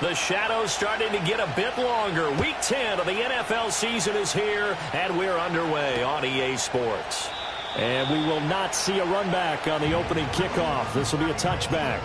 The shadows starting to get a bit longer. Week 10 of the NFL season is here, and we're underway on EA Sports. And we will not see a run back on the opening kickoff. This will be a touchback.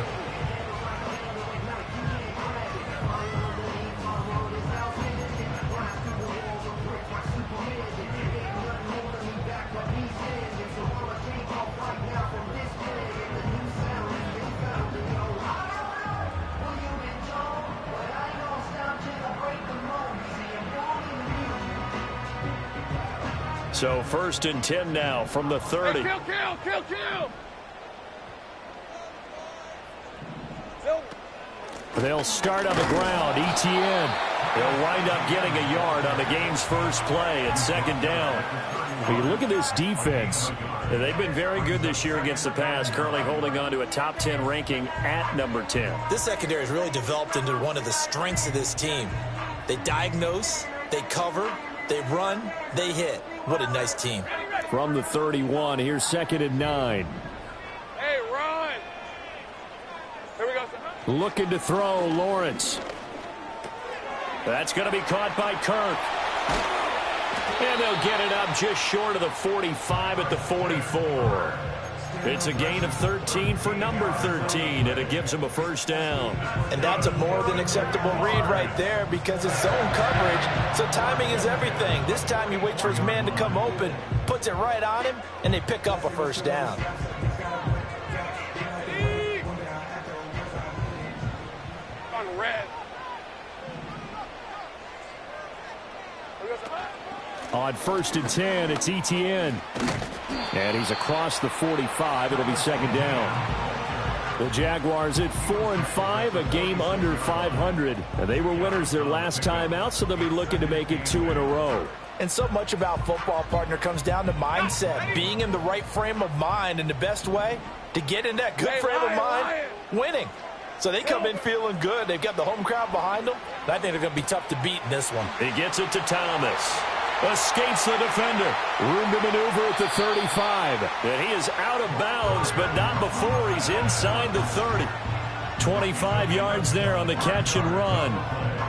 So 1st and 10 now from the 30. Hey, kill. They'll start on the ground. ETN. They'll wind up getting a yard on the game's first play at 2nd down. When you look at this defense, they've been very good this year against the pass, currently holding on to a top 10 ranking at number 10. This secondary has really developed into one of the strengths of this team. They diagnose, they cover, they run, they hit. What a nice team. From the 31, here's 2nd and 9. Hey, run. Here we go. Looking to throw, Lawrence. That's going to be caught by Kirk. And they'll get it up just short of the 45 at the 44. It's a gain of 13 for number 13, and it gives him a 1st down. And that's a more than acceptable read right there because it's zone coverage, so timing is everything. This time he waits for his man to come open, puts it right on him, and they pick up a 1st down. On red. On 1st and 10, it's ETN. And he's across the 45. It'll be 2nd down. The Jaguars at 4-5, a game under 500. And they were winners their last time out, so they'll be looking to make it 2 in a row. And so much about football, partner, comes down to mindset, being in the right frame of mind, and the best way to get in that good frame of mind, winning. So they come in feeling good. They've got the home crowd behind them. And I think they're going to be tough to beat in this one. He gets it to Thomas. Escapes the defender. Room to maneuver at the 35. And he is out of bounds, but not before he's inside the 30. 25 yards there on the catch and run.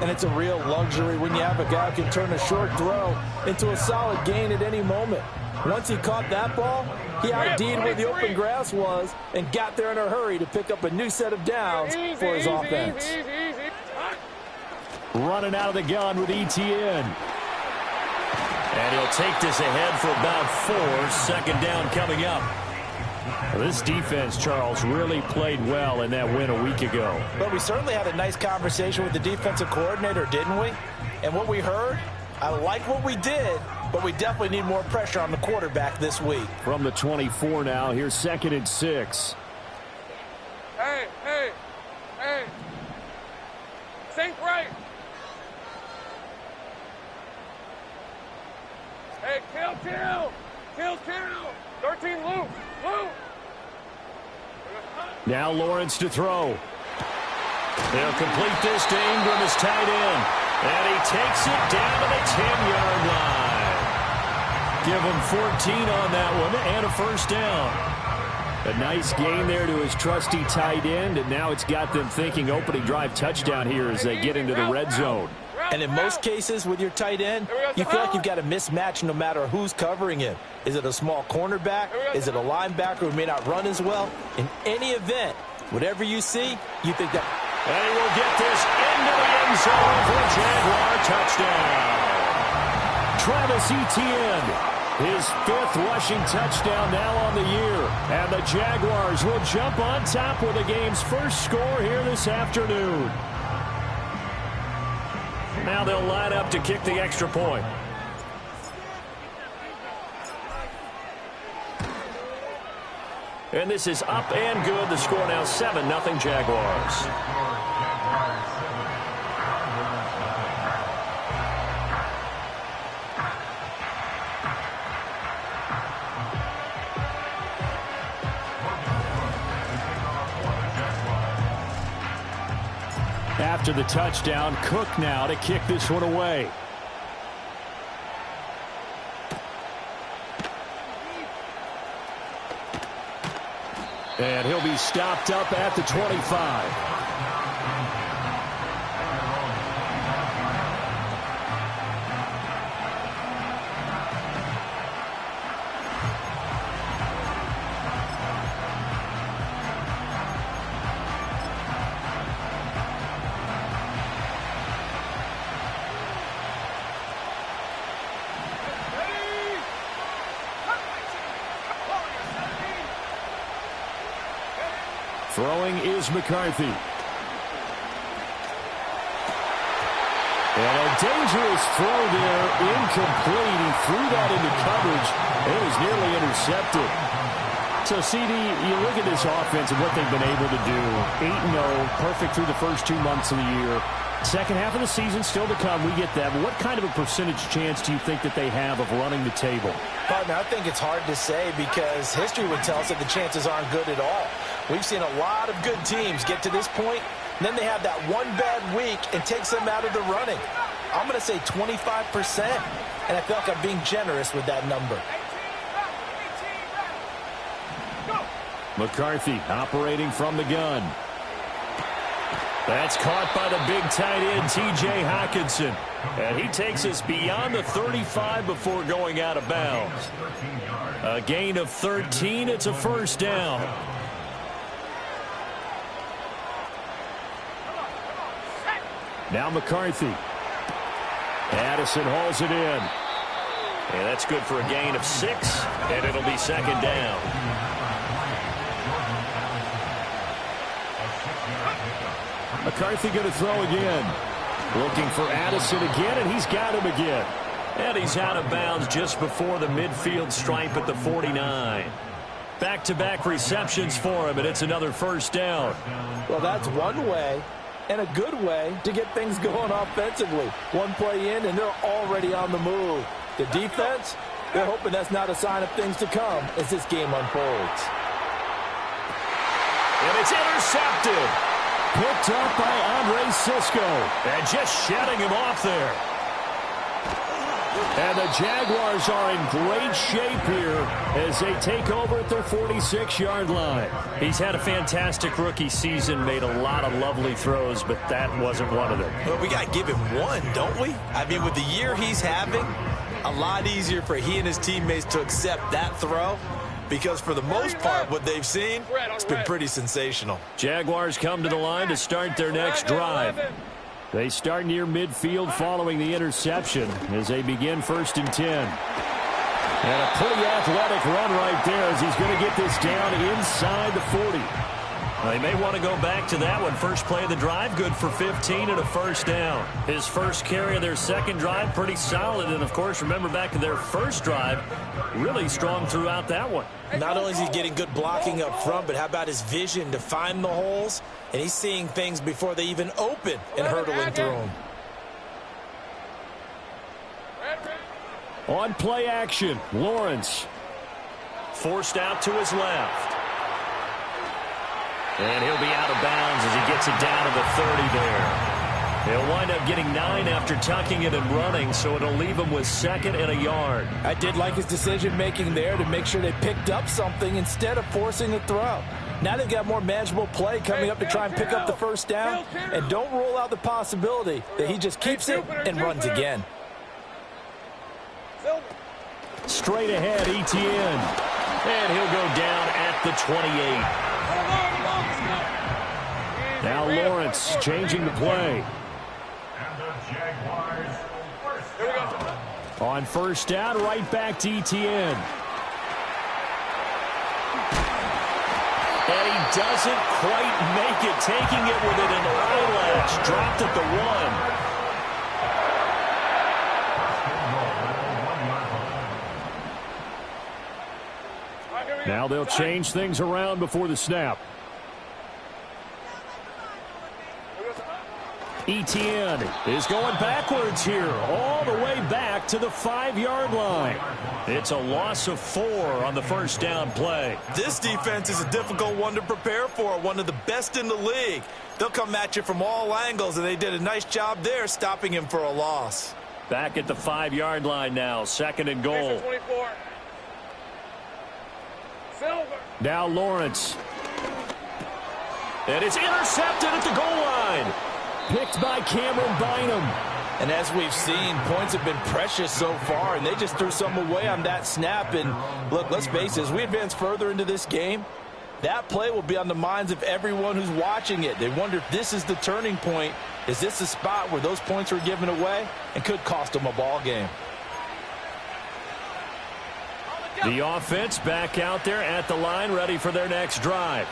And it's a real luxury when you have a guy who can turn a short throw into a solid gain at any moment. Once he caught that ball, he ID'd where the open grass was and got there in a hurry to pick up a new set of downs for his offense. Running out of the gun with ETN. And he'll take this ahead for about 4. 2nd down coming up. This defense, Charles, really played well in that win a week ago. But we certainly had a nice conversation with the defensive coordinator, didn't we? And what we heard, I like what we did, but we definitely need more pressure on the quarterback this week. From the 24 now, here's 2nd and 6. Hey. Think right. Hey, kill. 13, Luke. Now Lawrence to throw. They'll complete this to Ingram as tight end. And he takes it down to the 10-yard line. Give him 14 on that one and a 1st down. A nice gain there to his trusty tight end, and now it's got them thinking opening drive touchdown here as they get into the red zone. And in most cases with your tight end, you feel like you've got a mismatch no matter who's covering him. Is it a small cornerback? Is it a linebacker who may not run as well? In any event, whatever you see, you think that... And he will get this into the end zone for a Jaguar touchdown. Travis Etienne, his 5th rushing touchdown now on the year. And the Jaguars will jump on top with the game's first score here this afternoon. Now they'll line up to kick the extra point. And this is up and good. The score now 7-0 Jaguars. After the touchdown, Cook now to kick this one away. And he'll be stopped up at the 25. Throwing is McCarthy. And a dangerous throw there, incomplete. He threw that into coverage. It was nearly intercepted. So, CD, you look at this offense and what they've been able to do. 8-0, perfect through the first 2 months of the year. Second half of the season still to come. We get that. But what kind of a percentage chance do you think that they have of running the table? Partner, I think it's hard to say because history would tell us that the chances aren't good at all. We've seen a lot of good teams get to this point, and then they have that one bad week and takes them out of the running. I'm going to say 25%, and I feel like I'm being generous with that number. McCarthy operating from the gun. That's caught by the big tight end, T.J. Hockenson. And he takes us beyond the 35 before going out of bounds. A gain of 13. It's a first down. Now McCarthy. Addison hauls it in. And that's good for a gain of 6, and it'll be second down. McCarthy going to throw again. Looking for Addison again, and he's got him again. And he's out of bounds just before the midfield stripe at the 49. Back-to-back receptions for him, and it's another first down. Well, that's one way, and a good way, to get things going offensively. One play in, and they're already on the move. The defense, they're hoping that's not a sign of things to come as this game unfolds. And it's intercepted. Picked up by Andre Cisco. And just shutting him off there. And the Jaguars are in great shape here as they take over at their 46-yard line. He's had a fantastic rookie season, made a lot of lovely throws, but that wasn't one of them. Well, we got to give him one, don't we? I mean, with the year he's having, a lot easier for he and his teammates to accept that throw. Because for the most part, what they've seen, it's been pretty sensational. Jaguars come to the line to start their next drive. They start near midfield following the interception as they begin 1st and 10. And a pretty athletic run right there as he's going to get this down inside the 40. They may want to go back to that one. First play of the drive, good for 15 and a first down. His first carry of their second drive, pretty solid. And, of course, remember back to their first drive, really strong throughout that one. Not only is he getting good blocking up front, but how about his vision to find the holes? And he's seeing things before they even open and hurdling through them. On play action, Lawrence. Forced out to his left. And he'll be out of bounds as he gets it down to the 30 there. He'll wind up getting 9 after tucking it and running, so it'll leave him with 2nd and a yard. I did like his decision-making there to make sure they picked up something instead of forcing a throw. Now they've got more manageable play coming up to try and pick up the first down, and don't rule out the possibility that he just keeps it and runs again. Straight ahead, ETN. And he'll go down at the 28. Now Lawrence changing the play. On first down, right back to ETN. And he doesn't quite make it, taking it with an eyelash. Dropped at the 1. Now they'll change things around before the snap. ETN is going backwards here, all the way back to the 5-yard line. It's a loss of 4 on the first down play. This defense is a difficult one to prepare for, one of the best in the league. They'll come at you from all angles, and they did a nice job there stopping him for a loss. Back at the 5-yard line now, 2nd and goal. Now Lawrence. And it's intercepted at the goal line. Picked by Cameron Bynum. And as we've seen, points have been precious so far, and they just threw some away on that snap. And look, let's face it, as we advance further into this game, that play will be on the minds of everyone who's watching it. They wonder if this is the turning point. Is this the spot where those points were given away and could cost them a ball game? The offense back out there at the line, ready for their next drive.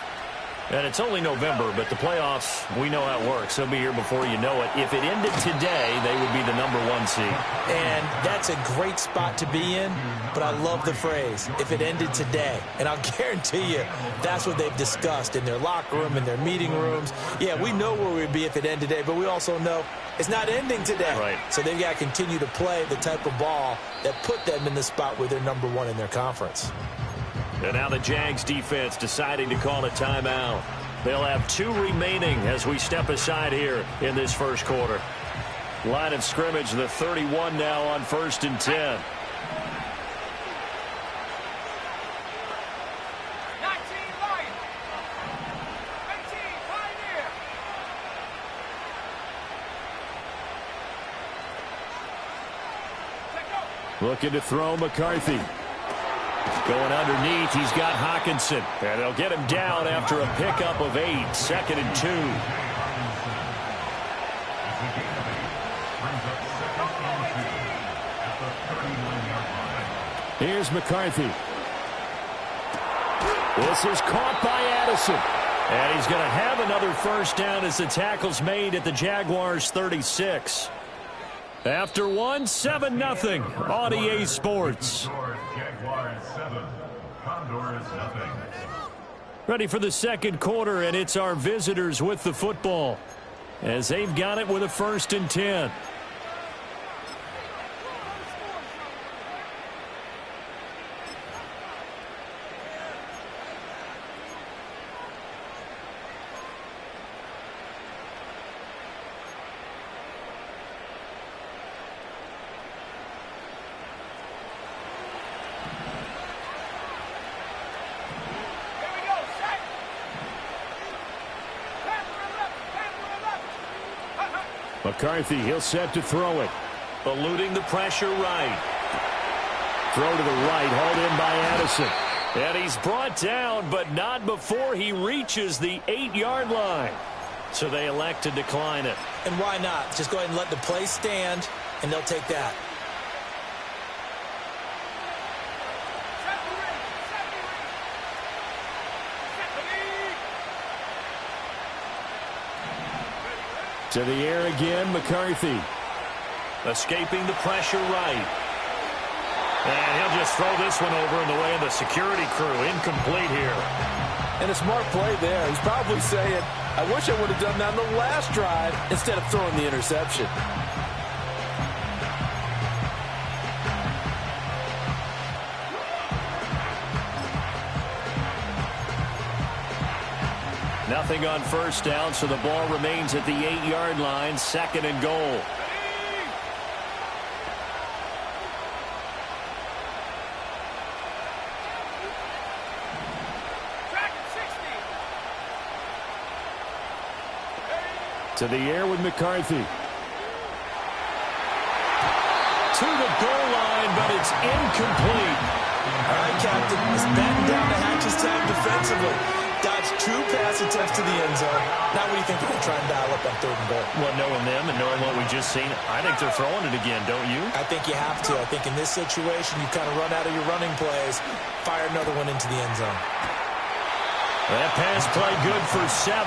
And it's only November, but the playoffs, we know how it works. They'll be here before you know it. If it ended today, they would be the #1 seed. And that's a great spot to be in, but I love the phrase, if it ended today. And I'll guarantee you, that's what they've discussed in their locker room, in their meeting rooms. Yeah, we know where we'd be if it ended today, but we also know it's not ending today. Right. So they've got to continue to play the type of ball that put them in the spot where they're #1 in their conference. And now the Jags defense deciding to call a timeout. They'll have 2 remaining as we step aside here in this first quarter. Line of scrimmage, the 31 now on 1st and 10. 19 Lion. 18 Pioneer. Looking to throw McCarthy. Going underneath, he's got Hawkinson. And they'll get him down after a pickup of 8. 2nd and 2. Here's McCarthy. This is caught by Addison. And he's going to have another first down as the tackle's made at the Jaguars' 36. After 1, 7-0 on EA Sports. Ready for the second quarter, and it's our visitors with the football as they've got it with a 1st and 10. McCarthy, he'll set to throw it. Eluding the pressure right. Throw to the right, hauled in by Addison. And he's brought down, but not before he reaches the 8-yard line. So they elect to decline it. And why not? Just go ahead and let the play stand, and they'll take that. To the air again, McCarthy. Escaping the pressure right. And he'll just throw this one over in the way of the security crew. Incomplete here. And a smart play there. He's probably saying, I wish I would have done that on the last drive instead of throwing the interception. Nothing on first down, so the ball remains at the 8-yard line. 2nd and goal. To the air with McCarthy. To the goal line, but it's incomplete. All right, Captain. It's batten down the hatches time defensively. Dodged 2 pass attempts to the end zone. Now what do you think they're going to try and dial up on 3rd and goal? Well, knowing them and knowing what we just seen, I think they're throwing it again, don't you? I think you have to. I think in this situation, you kind of run out of your running plays, fire another one into the end zone. That pass play good for 7,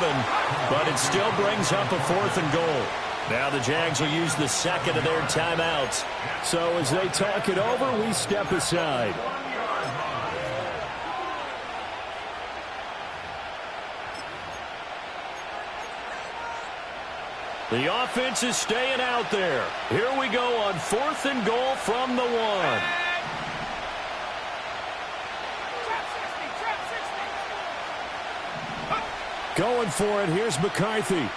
but it still brings up a 4th and goal. Now the Jags will use the 2nd of their timeouts. So as they talk it over, we step aside. The offense is staying out there. Here we go on 4th and goal from the 1. Going for it. Here's McCarthy.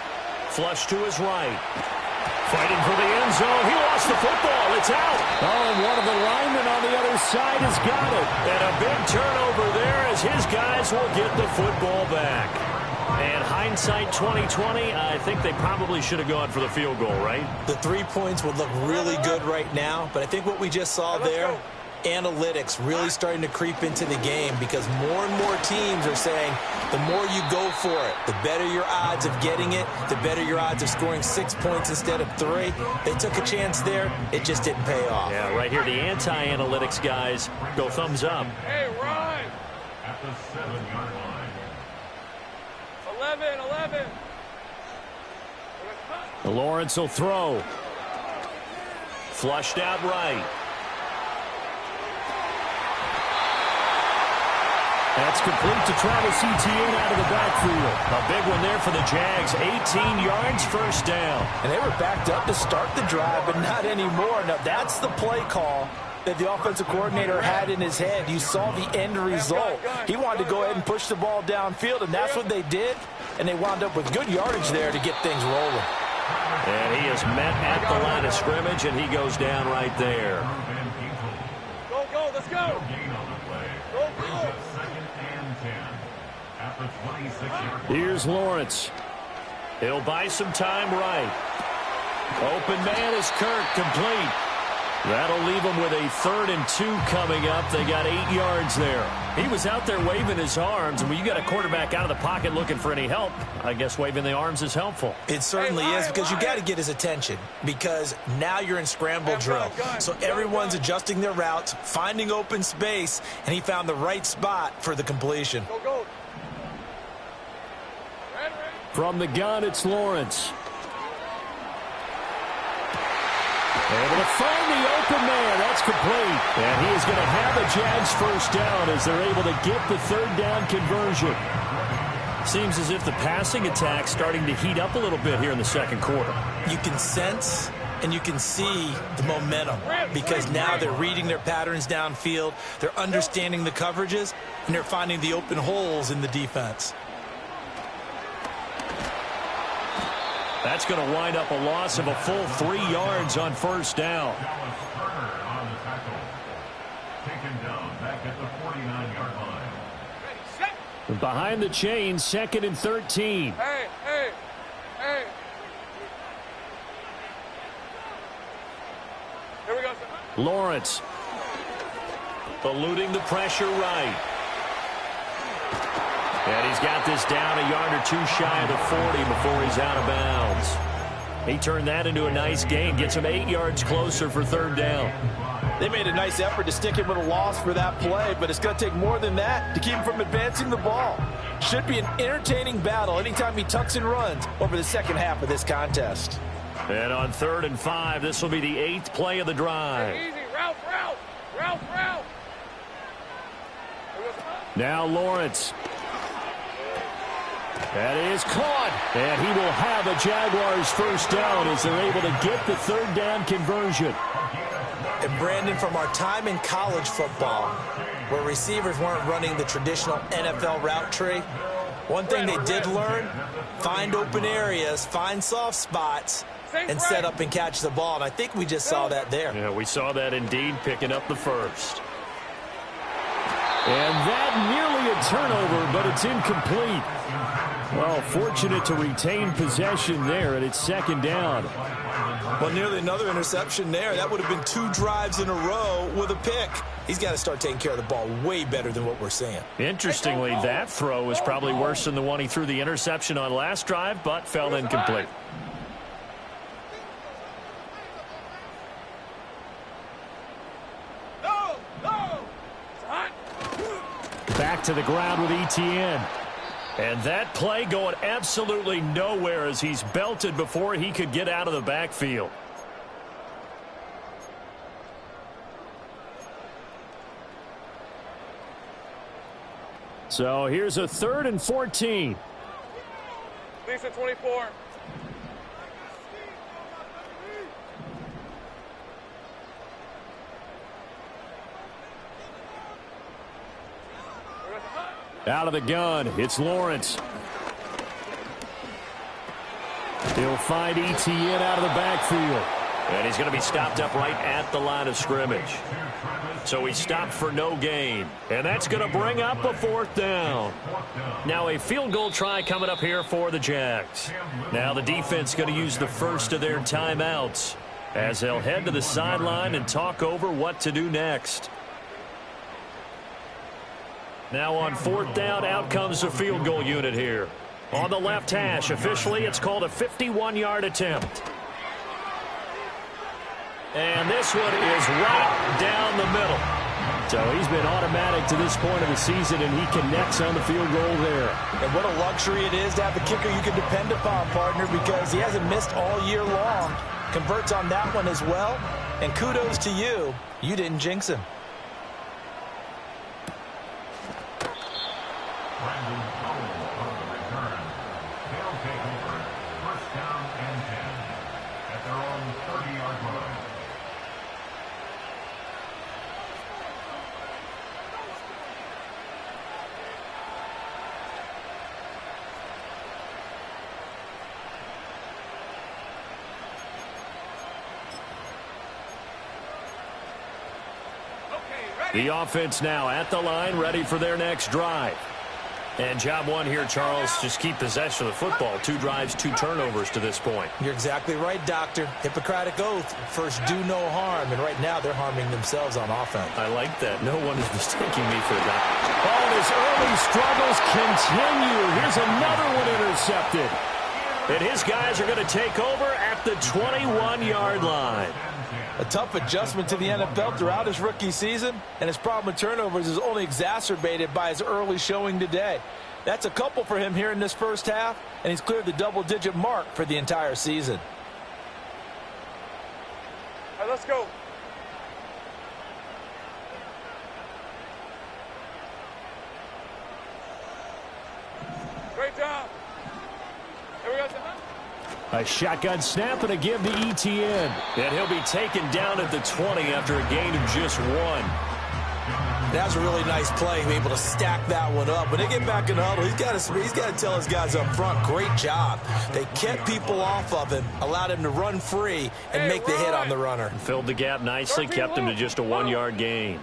Flush to his right. Fighting for the end zone. He lost the football. It's out. Oh, and one of the linemen on the other side has got it. And a big turnover there as his guys will get the football back. And hindsight 2020, I think they probably should have gone for the field goal, right? The 3 points would look really good right now, but I think what we just saw there, analytics really starting to creep into the game because more and more teams are saying the more you go for it, the better your odds of getting it, the better your odds of scoring 6 points instead of 3. They took a chance there. It just didn't pay off. Yeah, right here, the anti-analytics guys go thumbs up. Hey, run! At the 7-yard line. 11. Lawrence will throw. Flushed out right. That's complete to Travis Etienne out of the backfield. A big one there for the Jags. 18 yards, first down. And they were backed up to start the drive, but not anymore. Now, that's the play call that the offensive coordinator had in his head. You saw the end result. He wanted to go ahead and push the ball downfield, and that's what they did. And they wound up with good yardage there to get things rolling. And he is met at the line of scrimmage, and he goes down right there. Go, let's go. Here's Lawrence. He'll buy some time right. Open man is Kirk, complete. That'll leave him with a 3rd and 2 coming up. They got 8 yards there. He was out there waving his arms, and when you got a quarterback out of the pocket looking for any help, I guess waving the arms is helpful. It certainly is, because you got to get his attention, because now you're in scramble drill. So everyone's adjusting their routes, finding open space, and he found the right spot for the completion. Go. From the gun, it's Lawrence. Able to find the open man. That's complete. And he is going to have a Jags first down as they're able to get the 3rd down conversion. Seems as if the passing attack's starting to heat up a little bit here in the second quarter. You can sense and you can see the momentum, because now they're reading their patterns downfield, they're understanding the coverages, and they're finding the open holes in the defense. That's going to wind up a loss of a full 3 yards on first down. Behind the chains, 2nd and 13. Hey. Here we go, sir. Lawrence. Eluding the pressure right. And he's got this down a yard or 2 shy of the 40 before he's out of bounds. He turned that into a nice gain. Gets him 8 yards closer for 3rd down. They made a nice effort to stick him with a loss for that play, but it's going to take more than that to keep him from advancing the ball. Should be an entertaining battle anytime he tucks and runs over the second half of this contest. And on 3rd and 5, this will be the 8th play of the drive. Easy, route. Now Lawrence. That is caught. And he will have a Jaguars first down as they're able to get the 3rd down conversion. And Brandon, from our time in college football, where receivers weren't running the traditional NFL route tree, one thing they did learn, find open areas, find soft spots, and set up and catch the ball. And I think we just saw that there. Yeah, we saw that indeed, picking up the first. And that nearly a turnover, but it's incomplete. Well, fortunate to retain possession there, and it's 2nd down. Well, nearly another interception there. That would have been 2 drives in a row with a pick. He's got to start taking care of the ball way better than what we're seeing. Interestingly, that throw is probably worse than the one he threw the interception on last drive, but fell incomplete. Back to the ground with Etienne. And that play going absolutely nowhere as he's belted before he could get out of the backfield. So here's a 3rd and 14. Lisa 24. Out of the gun, it's Lawrence. He'll find Etienne out of the backfield. And he's going to be stopped up right at the line of scrimmage. So he's stopped for no gain. And that's going to bring up a 4th down. Now a field goal try coming up here for the Jags. Now the defense going to use the first of their timeouts as they'll head to the sideline and talk over what to do next. Now on 4th down, out comes the field goal unit here. On the left hash, officially it's called a 51-yard attempt. And this one is right down the middle. So he's been automatic to this point of the season, and he connects on the field goal there. And what a luxury it is to have a kicker you can depend upon, partner, because he hasn't missed all year long. Converts on that one as well. And kudos to you. You didn't jinx him. The offense now at the line, ready for their next drive. And job one here, Charles, just keep possession of the football. 2 drives, 2 turnovers to this point. You're exactly right, Doctor. Hippocratic oath. First, do no harm. And right now, they're harming themselves on offense. I like that. No one is mistaking me for that. Oh, his early struggles continue. Here's another one intercepted. And his guys are going to take over at the 21-yard line. A tough adjustment to the NFL throughout his rookie season, and his problem with turnovers is only exacerbated by his early showing today. That's a couple for him here in this first half, and he's cleared the double-digit mark for the entire season. All right, let's go. Great job. Here we go, son. A shotgun snap and a give to ETN. And he'll be taken down at the 20 after a gain of just 1. That was a really nice play, able to stack that one up. When they get back in the huddle, he's got to tell his guys up front, great job. They kept people off of him, allowed him to run free and make the hit on the runner. Filled the gap nicely, kept him to just a 1-yard gain.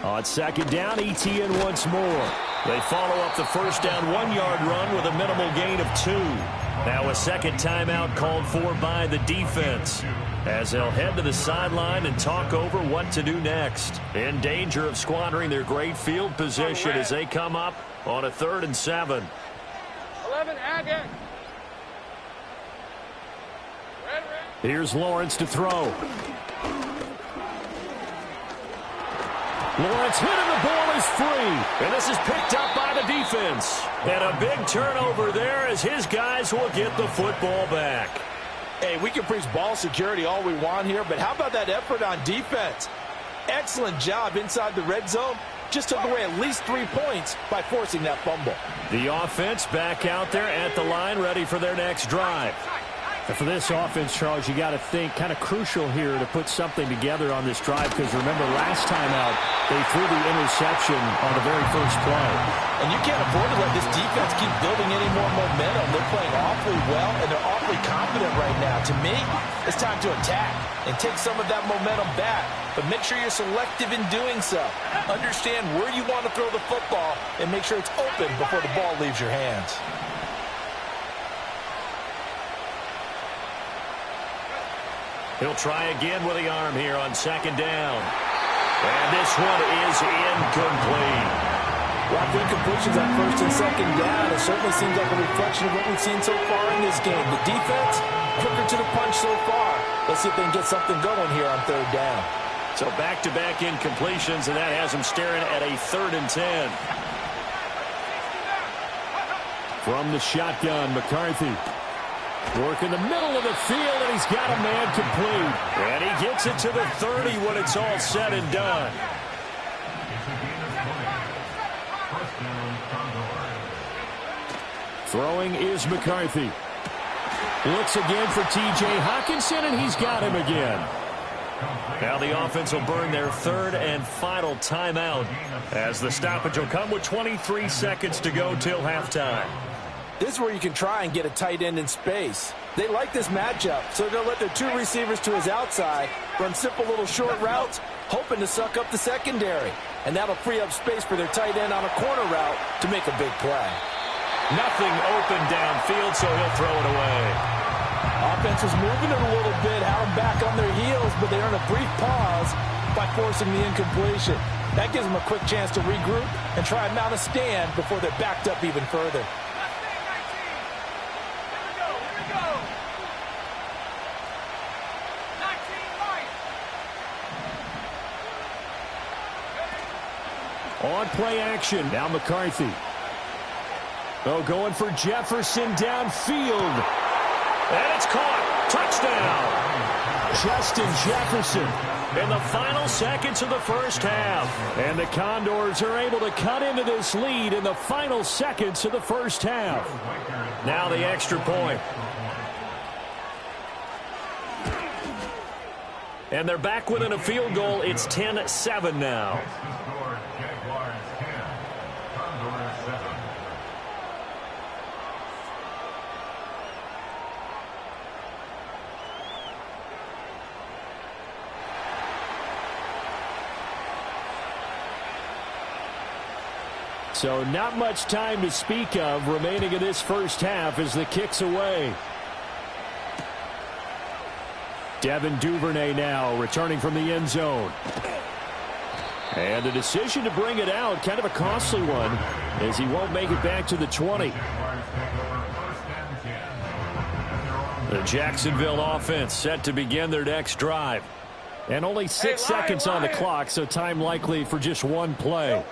On second down, ETN once more. They follow up the first down 1-yard run with a minimal gain of 2. Now a second timeout called for by the defense, as they'll head to the sideline and talk over what to do next. In danger of squandering their great field position as they come up on a 3rd and 7. 11, again. Red. Here's Lawrence to throw. Lawrence hit and the ball is free. And this is picked up by the defense. And a big turnover there as his guys will get the football back. Hey, we can preach ball security all we want here, but how about that effort on defense? Excellent job inside the red zone. Just took away at least 3 points by forcing that fumble. The offense back out there at the line, ready for their next drive. And for this offense, Charles, you got to think kind of crucial here to put something together on this drive, because remember last time out they threw the interception on the very first play. And you can't afford to let this defense keep building any more momentum. They're playing awfully well, and they're awfully confident right now. To me, it's time to attack and take some of that momentum back. But make sure you're selective in doing so. Understand where you want to throw the football and make sure it's open before the ball leaves your hands. He'll try again with the arm here on second down. And this one is incomplete. Well, the incompletions on first and second down, it certainly seems like a reflection of what we've seen so far in this game. The defense, quicker to the punch so far. Let's see if they can get something going here on 3rd down. So back-to-back incompletions, and that has them staring at a 3rd and 10. From the shotgun, McCarthy. Work in the middle of the field, and he's got a man complete. And he gets it to the 30 when it's all said and done. Throwing is McCarthy. Looks again for T.J. Hockenson, and he's got him again. Now the offense will burn their 3rd and final timeout, as the stoppage will come with 23 seconds to go till halftime. This is where you can try and get a tight end in space. They like this matchup, so they're going to let their 2 receivers to his outside run simple little short routes, hoping to suck up the secondary. And that'll free up space for their tight end on a corner route to make a big play. Nothing open downfield, so he'll throw it away. Offense was moving it a little bit, had them back on their heels, but they earn a brief pause by forcing the incompletion. That gives them a quick chance to regroup and try and mount a stand before they're backed up even further. On play action, now McCarthy. Oh, going for Jefferson downfield. And it's caught. Touchdown. Justin Jefferson in the final seconds of the first half. And the Condors are able to cut into this lead in the final seconds of the first half. Now the extra point. And they're back within a field goal. It's 10-7 now. So not much time to speak of remaining in this first half as the kick's away. Devin Duvernay now returning from the end zone. And the decision to bring it out, kind of a costly one, as he won't make it back to the 20. The Jacksonville offense set to begin their next drive. And only 6 seconds on the clock, so time likely for just one play.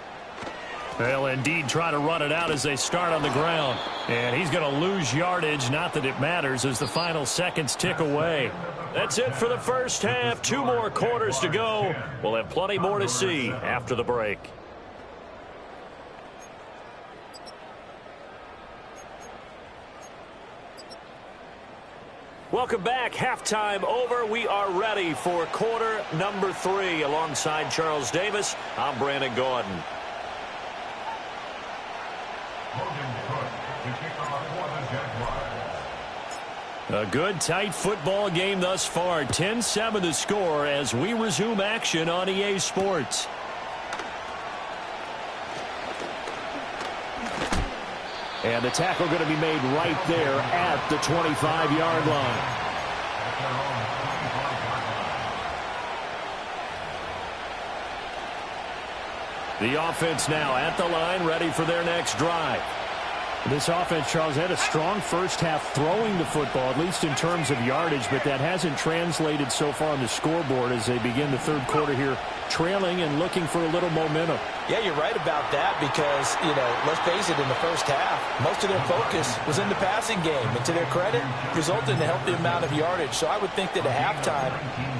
They'll indeed try to run it out as they start on the ground. And he's going to lose yardage, not that it matters, as the final seconds tick away. That's it for the first half. 2 more quarters to go. We'll have plenty more to see after the break. Welcome back. Halftime over. We are ready for quarter number 3. Alongside Charles Davis, I'm Brandon Gordon. A good, tight football game thus far. 10-7 the score as we resume action on EA Sports. And the tackle going to be made right there at the 25-yard line. The offense now at the line, ready for their next drive. This offense, Charles, had a strong first half throwing the football, at least in terms of yardage, but that hasn't translated so far on the scoreboard as they begin the third quarter here, trailing and looking for a little momentum. Yeah, you're right about that because, let's face it, in the first half, most of their focus was in the passing game. And to their credit, resulted in a healthy amount of yardage. So I would think that at halftime,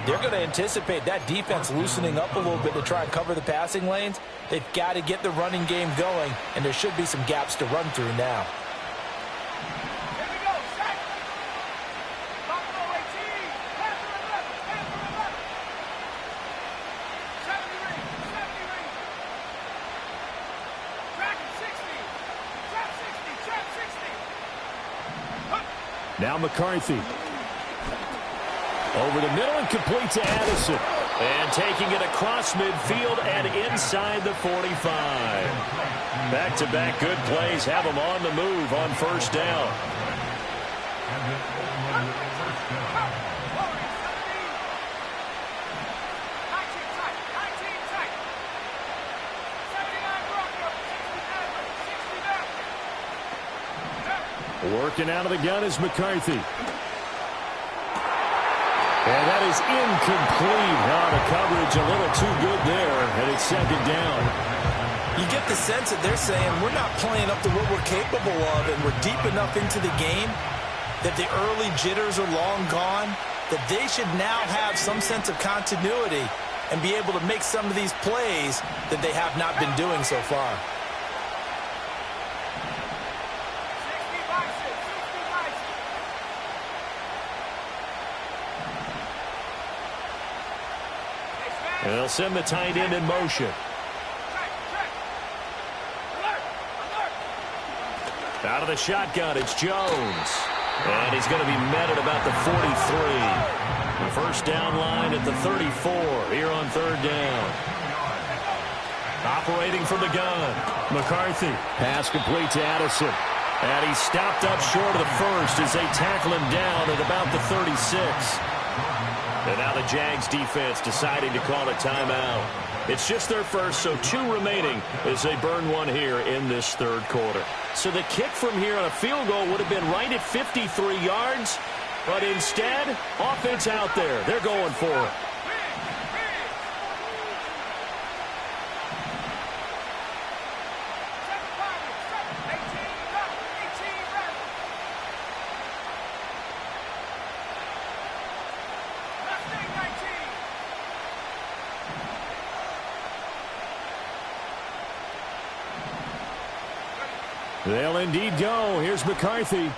they're going to anticipate that defense loosening up a little bit to try and cover the passing lanes. They've got to get the running game going, and there should be some gaps to run through now. Now McCarthy. Over the middle and complete to Addison. And taking it across midfield and inside the 45. Back-to-back good plays have them on the move on first down. Working out of the gun is McCarthy. And that is incomplete. Now the coverage a little too good there, and it's second down. You get the sense that they're saying we're not playing up to what we're capable of, and we're deep enough into the game that the early jitters are long gone, that they should now have some sense of continuity and be able to make some of these plays that they have not been doing so far. They'll send the tight end in motion. Out of the shotgun, it's Jones. And he's going to be met at about the 43. The first down line at the 34 here on third down. Operating from the gun, McCarthy. Pass complete to Addison. And he's stopped up short of the first as they tackle him down at about the 36. And now the Jags defense deciding to call a timeout. It's just their first, so 2 remaining as they burn one here in this third quarter. So the kick from here on a field goal would have been right at 53 yards, but instead, offense out there. They're going for it. They'll indeed go. Here's McCarthy.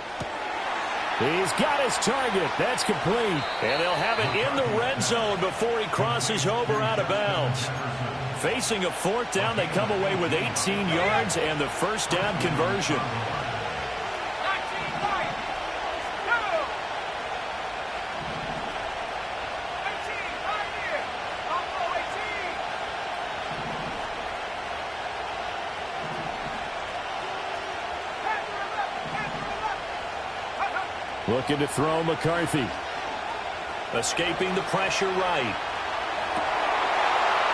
He's got his target. That's complete. And they'll have it in the red zone before he crosses over out of bounds. Facing a fourth down, they come away with 18 yards and the first down conversion. Looking to throw McCarthy. Escaping the pressure right.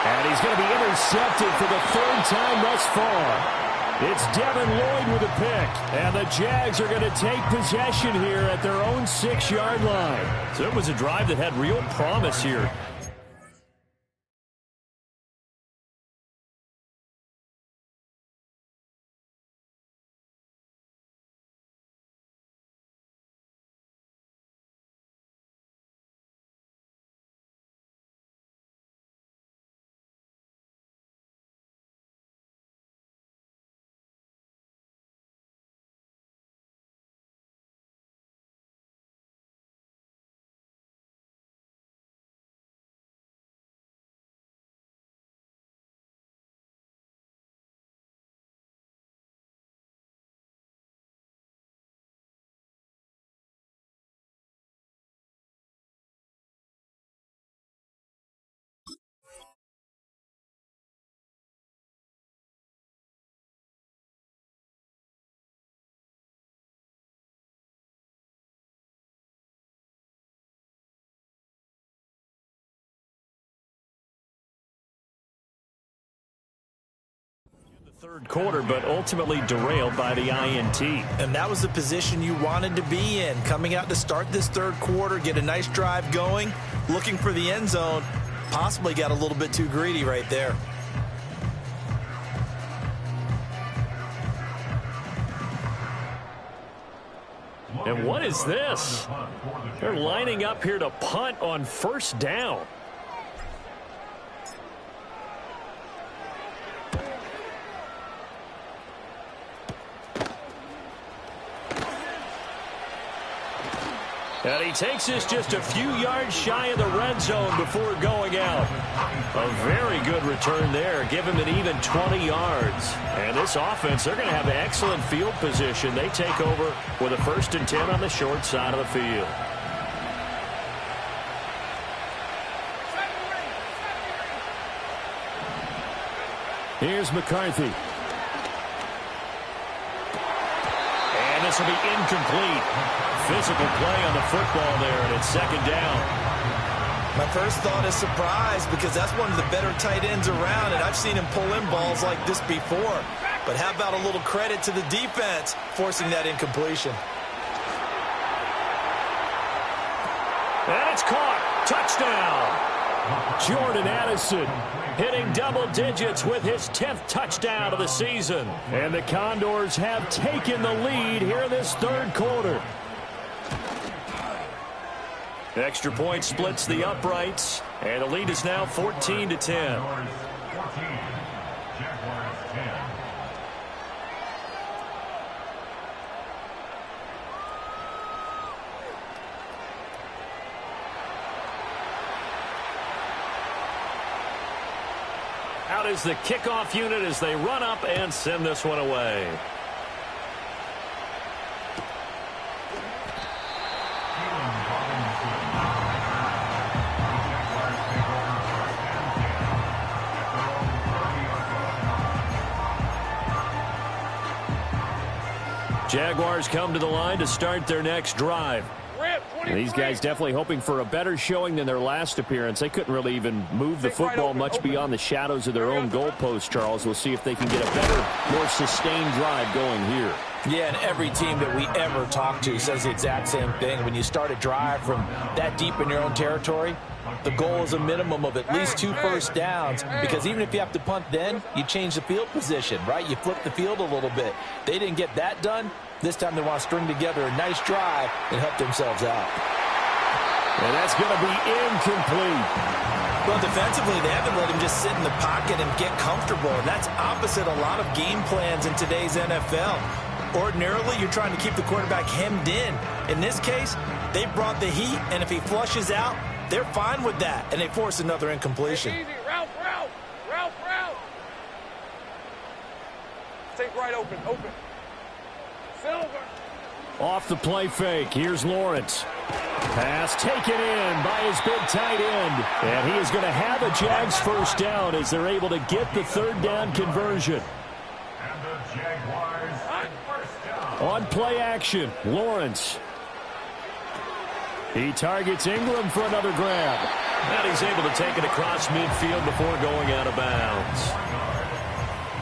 And he's going to be intercepted for the third time thus far. It's Devin Lloyd with a pick. And the Jags are going to take possession here at their own 6-yard line. So it was a drive that had real promise here. Third quarter, but ultimately derailed by the INT. And that was the position you wanted to be in. Coming out to start this third quarter, get a nice drive going, looking for the end zone. Possibly got a little bit too greedy right there. And what is this? They're lining up here to punt on first down. And he takes this just a few yards shy of the red zone before going out. A very good return there. Give him an even 20 yards. And this offense, they're going to have excellent field position. They take over with a 1st and 10 on the short side of the field. Here's McCarthy. And this will be incomplete. Physical play on the football there, and it's 2nd down. My first thought is surprise, because that's one of the better tight ends around, and I've seen him pull in balls like this before. But how about a little credit to the defense forcing that incompletion? And it's caught. Touchdown. Jordan Addison hitting double digits with his 10th touchdown of the season. And the Condors have taken the lead here in this third quarter. Extra point splits the uprights, and the lead is now 14-10. Out is the kickoff unit as they run up and send this one away. Jaguars come to the line to start their next drive. And these guys definitely hoping for a better showing than their last appearance. They couldn't really even move the football much beyond the shadows of their own goalpost, Charles. We'll see if they can get a better, more sustained drive going here. Yeah, and every team that we ever talk to says the exact same thing. When you start a drive from that deep in your own territory, the goal is a minimum of at least 2 first downs, because even if you have to punt then, you change the field position, right? You flip the field a little bit. They didn't get that done. This time they want to string together a nice drive and help themselves out. And that's going to be incomplete. Well, defensively, they haven't let him just sit in the pocket and get comfortable, and that's opposite a lot of game plans in today's NFL. Ordinarily, you're trying to keep the quarterback hemmed in. In this case, they brought the heat, and if he flushes out, they're fine with that, and they force another incompletion. Easy. Route. Stay right open. Silver. Off the play fake. Here's Lawrence. Pass taken in by his big tight end. And he is going to have a Jags first down as they're able to get the third down conversion. And the Jaguars first down. On play action, Lawrence. He targets Ingram for another grab. And he's able to take it across midfield before going out of bounds.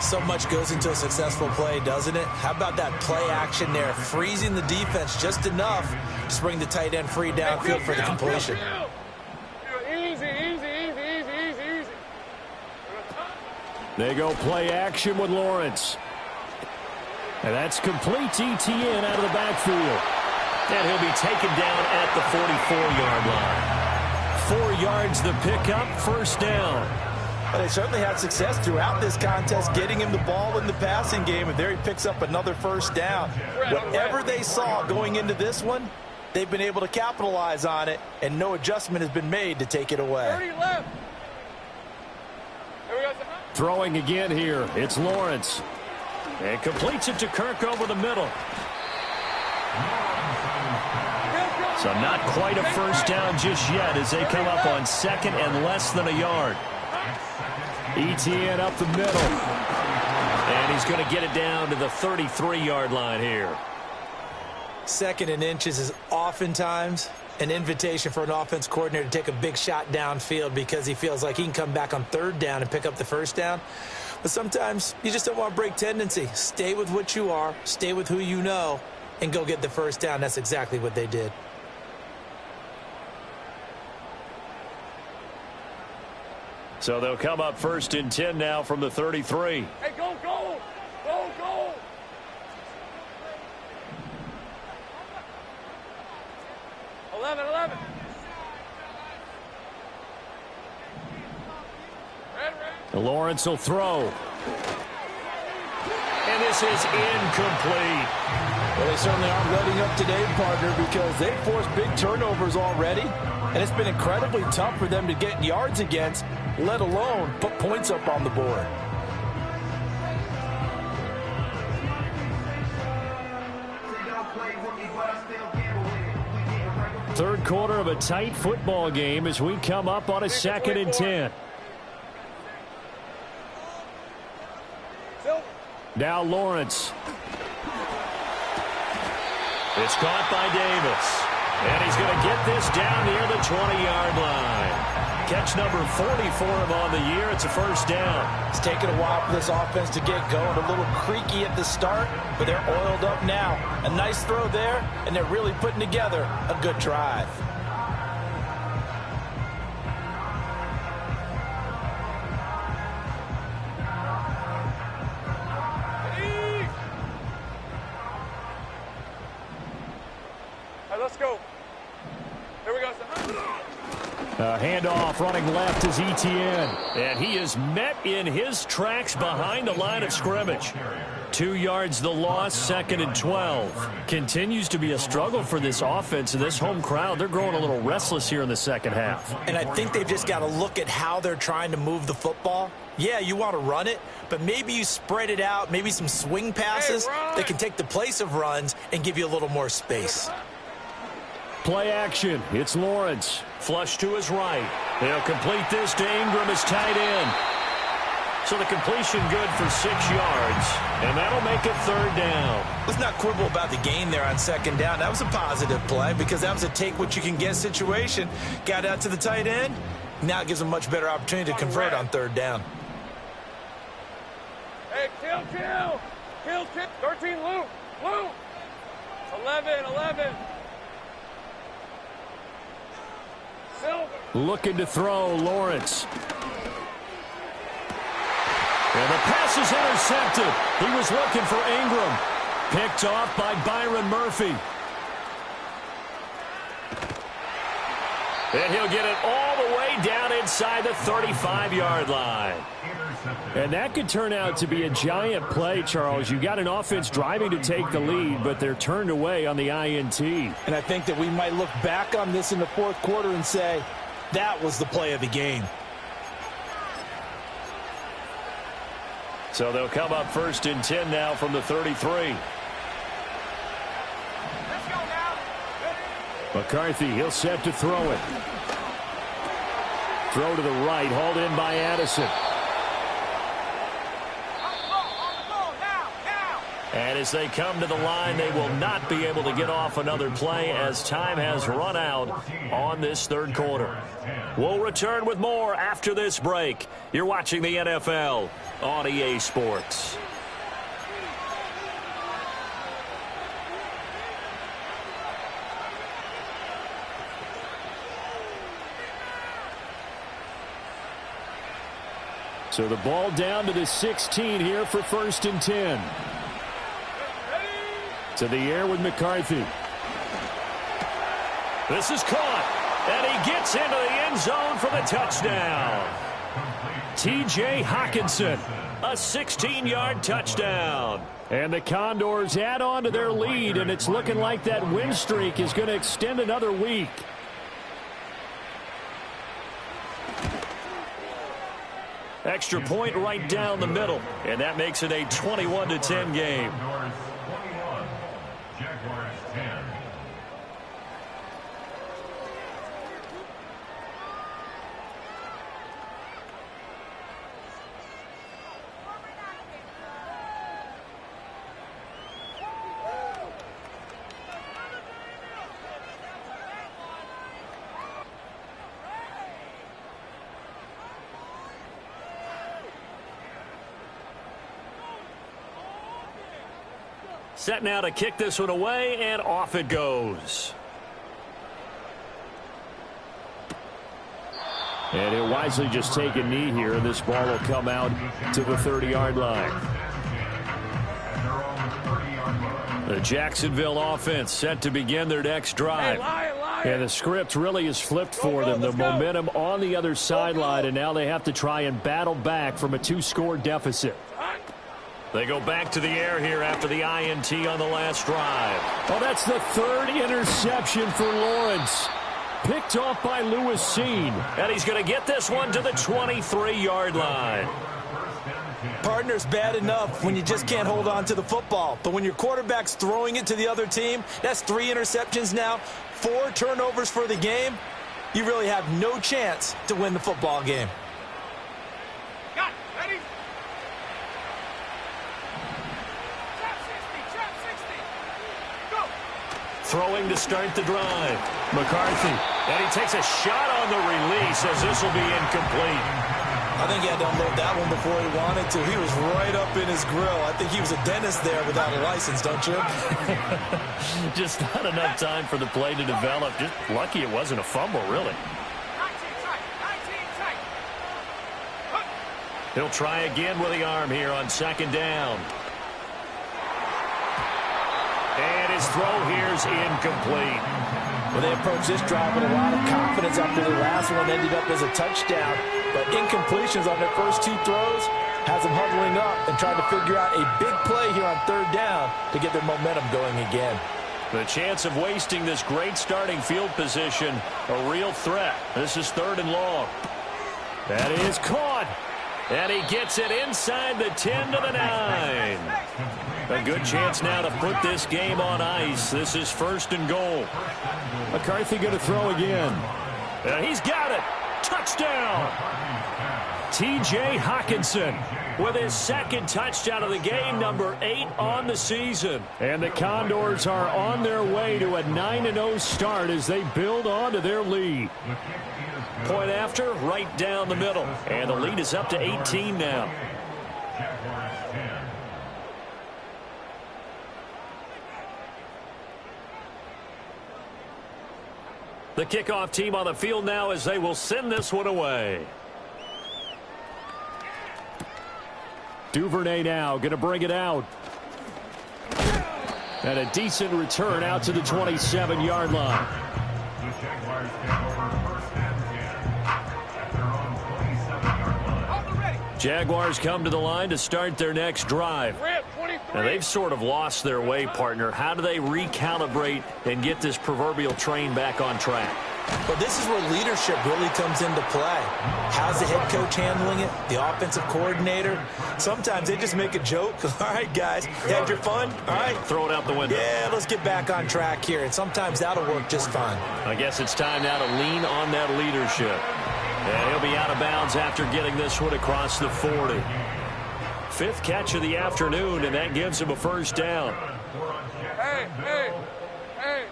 So much goes into a successful play, doesn't it? How about that play action there? Freezing the defense just enough to bring the tight end free downfield for the completion. Easy. They go play action with Lawrence. And that's complete ETN out of the backfield. And he'll be taken down at the 44-yard line. 4 yards the pickup, first down. But they certainly had success throughout this contest, getting him the ball in the passing game, and there he picks up another first down. Whatever they saw going into this one, they've been able to capitalize on it, and no adjustment has been made to take it away. 30 left. Here we go. Throwing again here, it's Lawrence. And completes it to Kirk over the middle. So not quite a first down just yet as they come up on second and less than a yard. ETN up the middle. And he's going to get it down to the 33-yard line here. Second and inches is oftentimes an invitation for an offense coordinator to take a big shot downfield because he feels like he can come back on third down and pick up the first down. But sometimes you just don't want to break tendency. Stay with what you are, stay with who you know, and go get the first down. That's exactly what they did. So they'll come up first and 10 now from the 33. Hey, go. 11. Red. Lawrence will throw. And this is incomplete. Well, they certainly aren't letting up today, partner, because they've forced big turnovers already, and it's been incredibly tough for them to get yards against, let alone put points up on the board. Third quarter of a tight football game as we come up on a second and 10. Now Lawrence. It's caught by Davis. And he's going to get this down near the 20-yard line. Catch number 40 for him on the year. It's a first down. It's taken a while for this offense to get going. A little creaky at the start, but they're oiled up now. A nice throw there, and they're really putting together a good drive. Let's go. Here we go. Handoff running left is ETN. And he is met in his tracks behind the line of scrimmage. 2 yards the loss, second and 12. Continues to be a struggle for this offense and this home crowd. They're growing a little restless here in the second half. And I think they've just got to look at how they're trying to move the football. Yeah, you want to run it, but maybe you spread it out, maybe some swing passes that can take the place of runs and give you a little more space. Play action. It's Lawrence. Flush to his right. They'll complete this to Ingram as tight end. So the completion good for 6 yards. And that'll make it third down. Let's not quibble about the gain there on second down. That was a positive play because that was a take-what-you-can-get situation. Got out to the tight end. Now it gives them a much better opportunity to convert on third down. Hey, kill. 13, Luke. 11. Looking to throw, Lawrence. And the pass is intercepted. He was looking for Ingram. Picked off by Byron Murphy. And he'll get it all the way down inside the 35-yard line. And that could turn out to be a giant play, Charles. You got an offense driving to take the lead, but they're turned away on the INT. And I think that we might look back on this in the fourth quarter and say, that was the play of the game. So they'll come up 1st and 10 now from the 33. McCarthy, he'll set to throw it. Throw to the right, hauled in by Addison. And as they come to the line, they will not be able to get off another play as time has run out on this third quarter. We'll return with more after this break. You're watching the NFL on EA Sports. So the ball down to the 16 here for 1st and 10. To the air with McCarthy. This is caught, and he gets into the end zone for the touchdown. T.J. Hockenson, a 16-yard touchdown. And the Condors add on to their lead, and it's looking like that win streak is going to extend another week. Extra point right down the middle, and that makes it a 21-10 game. Jaguars 10. Set now to kick this one away, and off it goes. And he'll wisely just take a knee here, and this ball will come out to the 30-yard line. The Jacksonville offense set to begin their next drive. And the script really is flipped for them. The momentum on the other sideline, and now they have to try and battle back from a 2-score deficit. They go back to the air here after the INT on the last drive. Oh, that's the 3rd interception for Lawrence. Picked off by Lewis Seen. And he's going to get this one to the 23-yard line. Partner's bad enough when you just can't hold on to the football. But when your quarterback's throwing it to the other team, that's 3 interceptions now, 4 turnovers for the game. You really have no chance to win the football game. Throwing to start the drive. McCarthy. And he takes a shot on the release as this will be incomplete. I think he had to unload that one before he wanted to. He was right up in his grill. I think he was a dentist there without a license, don't you? Just not enough time for the play to develop. Just lucky it wasn't a fumble, really. He'll try again with the arm here on 2nd down. And his throw here is incomplete. Well, they approached this drive with a lot of confidence after the last one ended up as a touchdown. But incompletions on their first 2 throws has them huddling up and trying to figure out a big play here on 3rd down to get their momentum going again. The chance of wasting this great starting field position, a real threat. This is 3rd and long. That is caught. And he gets it inside the 10 to the 9. A good chance now to put this game on ice. This is 1st and goal. McCarthy going to throw again. And he's got it. Touchdown. T.J. Hockenson with his 2nd touchdown of the game, number 8 on the season. And the Condors are on their way to a 9-0 start as they build on to their lead. Point after, right down the middle. And the lead is up to 18 now. The kickoff team on the field now as they will send this one away. Duvernay now going to bring it out. And a decent return out to the 27-yard line. The Jaguars take over 1st Jaguars come to the line to start their next drive. Now, they've sort of lost their way, partner. How do they recalibrate and get this proverbial train back on track? Well, this is where leadership really comes into play. How's the head coach handling it? The offensive coordinator? Sometimes they just make a joke. All right, guys, you had your fun? All right. Throw it out the window. Yeah, let's get back on track here. And sometimes that'll work just fine. I guess it's time now to lean on that leadership. And he'll be out of bounds after getting this one across the 40. Fifth catch of the afternoon, and that gives him a first down. Hey. Hey,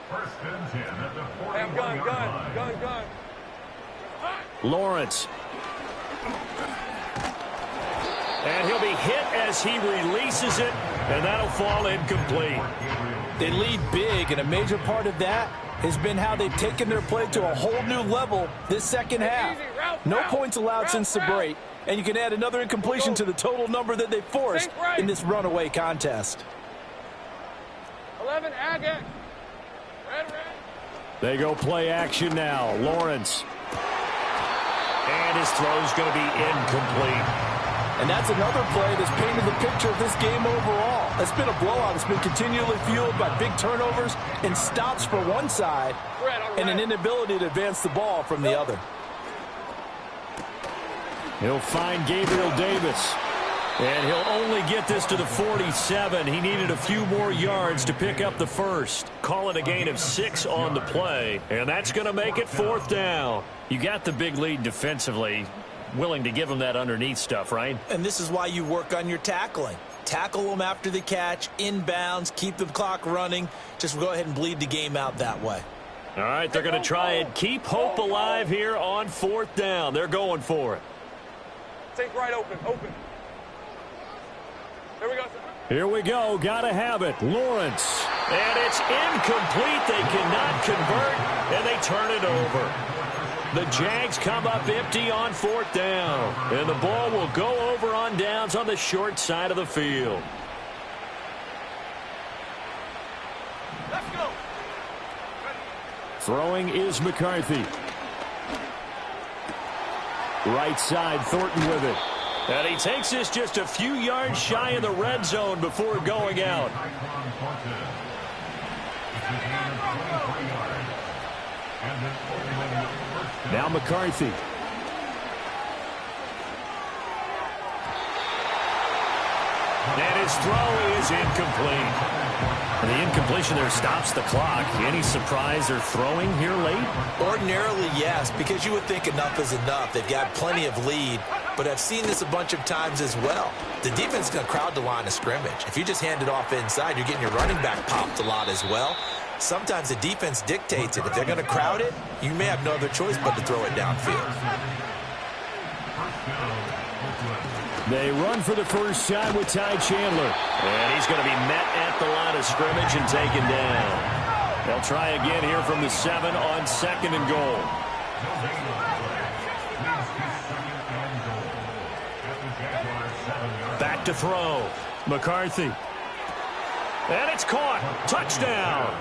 I'm gun. Lawrence. And he'll be hit as he releases it, and that'll fall incomplete. They lead big, and a major part of that has been how they've taken their play to a whole new level this second half. No points allowed since the break, and you can add another incompletion to the total number that they forced in this runaway contest. 11, Agate. Red. They go play action now. Lawrence. And his throw's going to be incomplete. And that's another play that's painted the picture of this game overall. It's been a blowout. It's been continually fueled by big turnovers and stops for one side and an inability to advance the ball from the other. He'll find Gabriel Davis. And he'll only get this to the 47. He needed a few more yards to pick up the first. Call it a gain of 6 on the play. And that's going to make it fourth down. You got the big lead defensively. Willing to give them that underneath stuff, right? And this is why you work on your tackling. Tackle them after the catch, inbounds, keep the clock running. Just go ahead and bleed the game out that way. All right, they're going to try and keep hope alive here on fourth down. They're going for it. Take right open. Here we go, sir. Here we go. Got to have it. Lawrence. And it's incomplete. They cannot convert, and they turn it over. The Jags come up empty on fourth down. And the ball will go over on downs on the short side of the field. Let's go. Throwing is McCarthy. Right side, Thornton with it. And he takes this just a few yards shy of the red zone before going out. Now McCarthy. And his throw is incomplete. And the incompletion there stops the clock. Any surprise they're throwing here late? Ordinarily, yes, because you would think enough is enough. They've got plenty of lead, but I've seen this a bunch of times as well. The defense is going to crowd the line of scrimmage. If you just hand it off inside, you're getting your running back popped a lot as well. Sometimes the defense dictates it. If they're going to crowd it, you may have no other choice but to throw it downfield. They run for the first time with Ty Chandler. And he's going to be met at the line of scrimmage and taken down. They'll try again here from the 7 on 2nd and goal. Back to throw. McCarthy. And it's caught. Touchdown.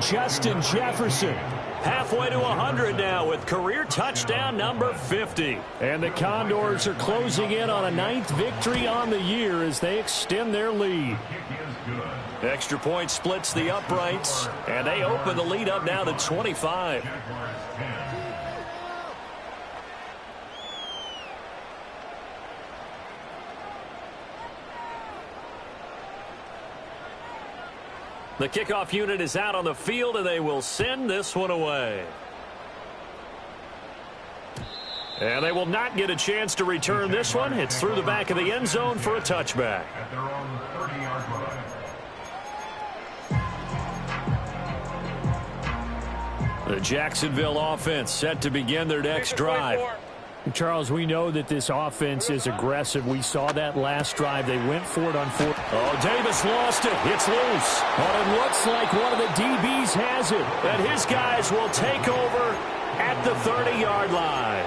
Justin Jefferson. Halfway to 100 now with career touchdown number 50. And the Condors are closing in on a 9th victory on the year as they extend their lead. Extra point splits the uprights, and they open the lead up now to 25. The kickoff unit is out on the field, and they will send this one away. And they will not get a chance to return this one. It's through the back of the end zone for a touchback. At their own 30-yard line. The Jacksonville offense set to begin their next drive. Charles, we know that this offense is aggressive. We saw that last drive. They went for it on fourth. Oh, Davis lost it. It's loose. But it looks like one of the DBs has it. And his guys will take over at the 30-yard line.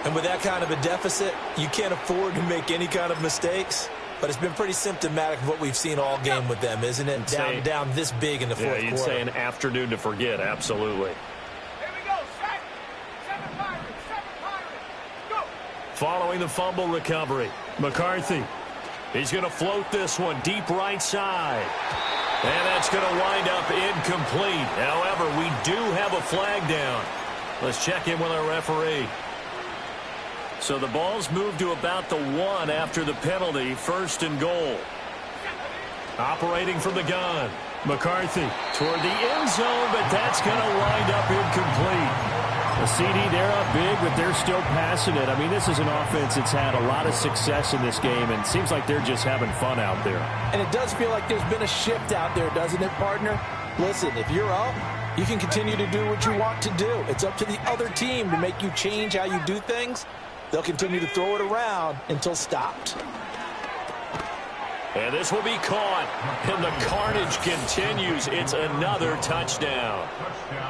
And with that kind of a deficit, you can't afford to make any kind of mistakes. But it's been pretty symptomatic of what we've seen all game with them, isn't it? Down this big in the fourth quarter. Yeah, you'd say an afternoon to forget. Absolutely. Following the fumble recovery, McCarthy. He's going to float this one deep right side. And that's going to wind up incomplete. However, we do have a flag down. Let's check in with our referee. So the ball's moved to about the 1 after the penalty. 1st and goal. Operating from the gun. McCarthy toward the end zone, but that's going to wind up incomplete. The CD, they're up big, but they're still passing it. I mean, this is an offense that's had a lot of success in this game, and it seems like they're just having fun out there. And it does feel like there's been a shift out there, doesn't it, partner? Listen, if you're up, you can continue to do what you want to do. It's up to the other team to make you change how you do things. They'll continue to throw it around until stopped. And this will be caught. And the carnage continues. It's another touchdown.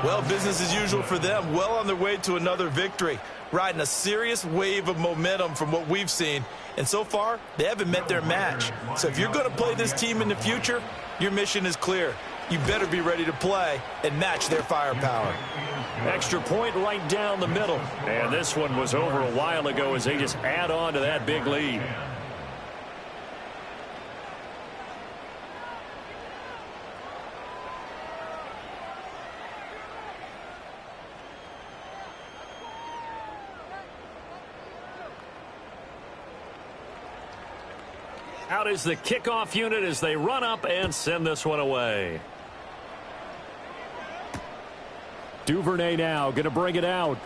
Well, business as usual for them. Well on their way to another victory. Riding a serious wave of momentum from what we've seen. And so far, they haven't met their match. So if you're going to play this team in the future, your mission is clear. You better be ready to play and match their firepower. Extra point right down the middle. And this one was over a while ago as they just add on to that big lead. Out is the kickoff unit as they run up and send this one away. Duvernay now going to bring it out.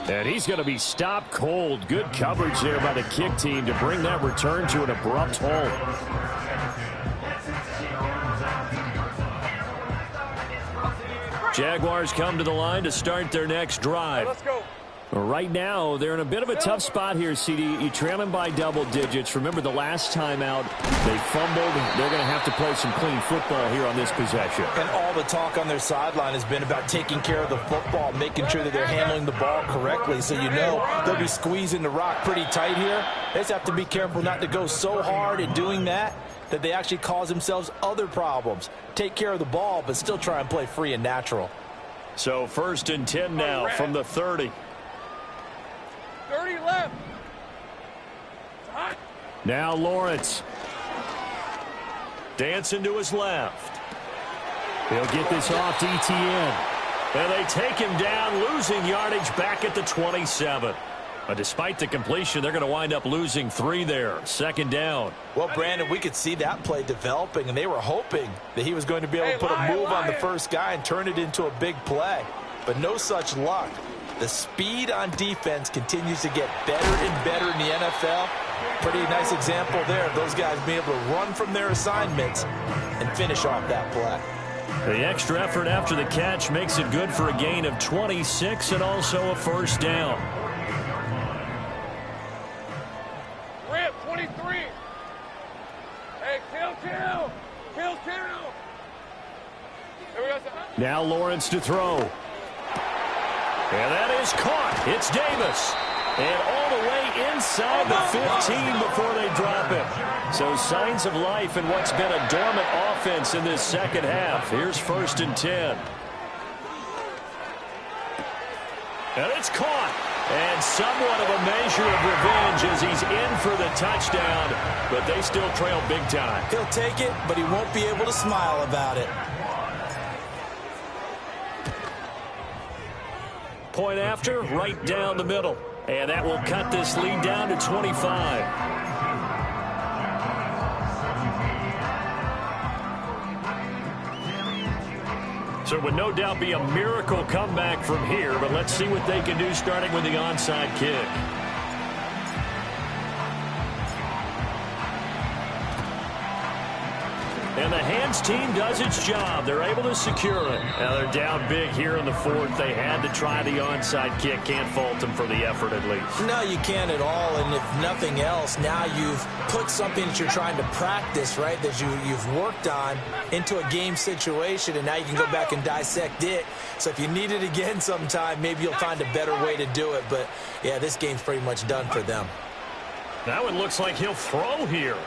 And he's going to be stopped cold. Good coverage there by the kick team to bring that return to an abrupt halt. Jaguars come to the line to start their next drive. Let's go. Right now, they're in a bit of a tough spot here, CD. You trail them by double digits. Remember the last time out, they fumbled. They're going to have to play some clean football here on this possession. And all the talk on their sideline has been about taking care of the football, making sure that they're handling the ball correctly. So you know they'll be squeezing the rock pretty tight here. They just have to be careful not to go so hard in doing that they actually cause themselves other problems. Take care of the ball, but still try and play free and natural. So 1st and 10 now from the 30. 30 left. Now Lawrence. Dancing to his left. He'll get this off to ETN. And they take him down, losing yardage back at the 27. But despite the completion, they're going to wind up losing 3 there. 2nd down. Well, Brandon, we could see that play developing, and they were hoping that he was going to be able to put a move on the first guy and turn it into a big play. But no such luck. The speed on defense continues to get better and better in the NFL. Pretty nice example there of those guys being able to run from their assignments and finish off that play. The extra effort after the catch makes it good for a gain of 26 and also a 1st down. Rip, 23. Hey, kill. Here we go. Now Lawrence to throw. And that is caught. It's Davis. And all the way inside the 15 before they drop it. So signs of life in what's been a dormant offense in this second half. Here's 1st and 10. And it's caught. And somewhat of a measure of revenge as he's in for the touchdown. But they still trail big time. He'll take it, but he won't be able to smile about it. Point after, right down the middle. And that will cut this lead down to 25. So it would no doubt be a miracle comeback from here, but let's see what they can do starting with the onside kick. And the hands team does its job. They're able to secure it. Now they're down big here in the 4th. They had to try the onside kick. Can't fault them for the effort at least. No, you can't at all. And if nothing else, now you've put something that you're trying to practice, right, that you've worked on into a game situation, and now you can go back and dissect it. So if you need it again sometime, maybe you'll find a better way to do it. But, yeah, this game's pretty much done for them. Now it looks like he'll throw here.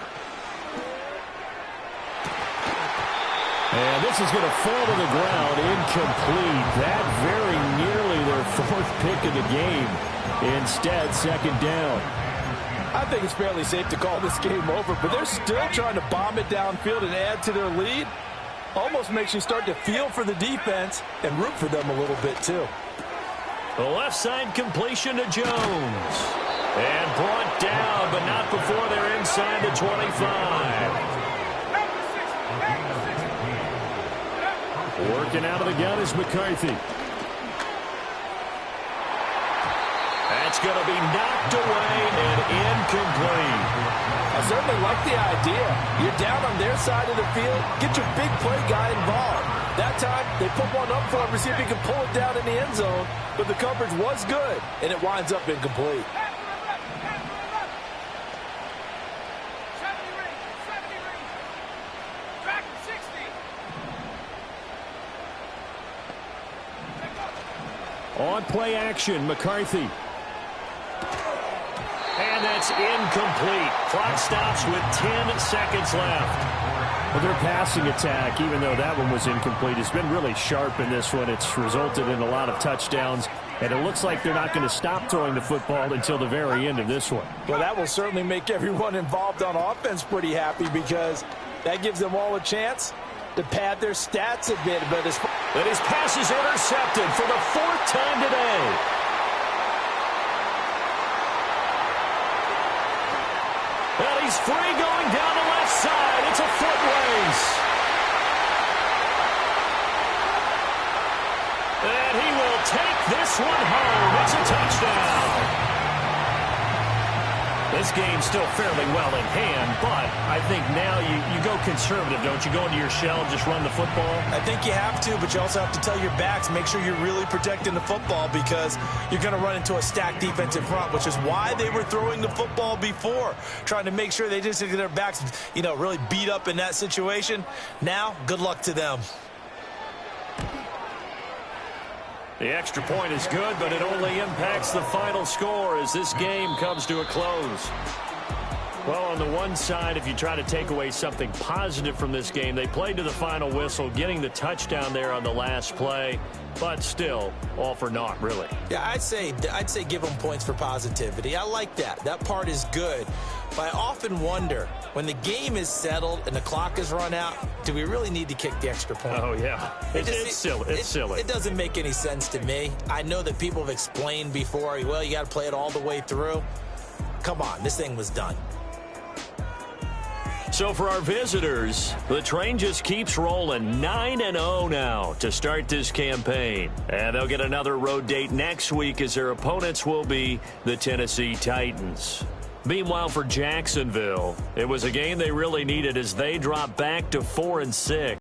And this is going to fall to the ground, incomplete. That very nearly their 4th pick of the game. Instead, 2nd down. I think it's fairly safe to call this game over, but they're still trying to bomb it downfield and add to their lead. Almost makes you start to feel for the defense and root for them a little bit, too. The left side completion to Jones. And brought down, but not before they're inside the 25. Working out of the gun is McCarthy. That's going to be knocked away and incomplete. I certainly like the idea. You're down on their side of the field. Get your big play guy involved. That time, they put one up for him to see if he can pull it down in the end zone. But the coverage was good, and it winds up incomplete. On play action, McCarthy. And that's incomplete. Clock stops with 10 seconds left. Well, their passing attack, even though that one was incomplete, has been really sharp in this one. It's resulted in a lot of touchdowns, and it looks like they're not going to stop throwing the football until the very end of this one. Well, that will certainly make everyone involved on offense pretty happy because that gives them all a chance to pad their stats a bit. But his pass is intercepted for the 4th time today. And he's free going down the left side. It's a foot race. And he will take this one home. It's a touchdown. This game's still fairly well in hand, but I think now you go conservative, don't you? Go into your shell and just run the football? I think you have to, but you also have to tell your backs, make sure you're really protecting the football because you're going to run into a stacked defensive front, which is why they were throwing the football before, trying to make sure they just get their backs, really beat up in that situation. Now, good luck to them. The extra point is good, but it only impacts the final score as this game comes to a close. Well, on the one side, if you try to take away something positive from this game, they played to the final whistle, getting the touchdown there on the last play, but still, all for naught, really. Yeah, I'd say give them points for positivity. I like that. That part is good. But I often wonder, when the game is settled and the clock is run out, do we really need to kick the extra point? Oh, yeah. It's silly. It's silly. It doesn't make any sense to me. I know that people have explained before, well, you got to play it all the way through. Come on, this thing was done. So for our visitors, the train just keeps rolling 9-0 now to start this campaign. And they'll get another road date next week as their opponents will be the Tennessee Titans. Meanwhile, for Jacksonville, it was a game they really needed as they dropped back to 4-6.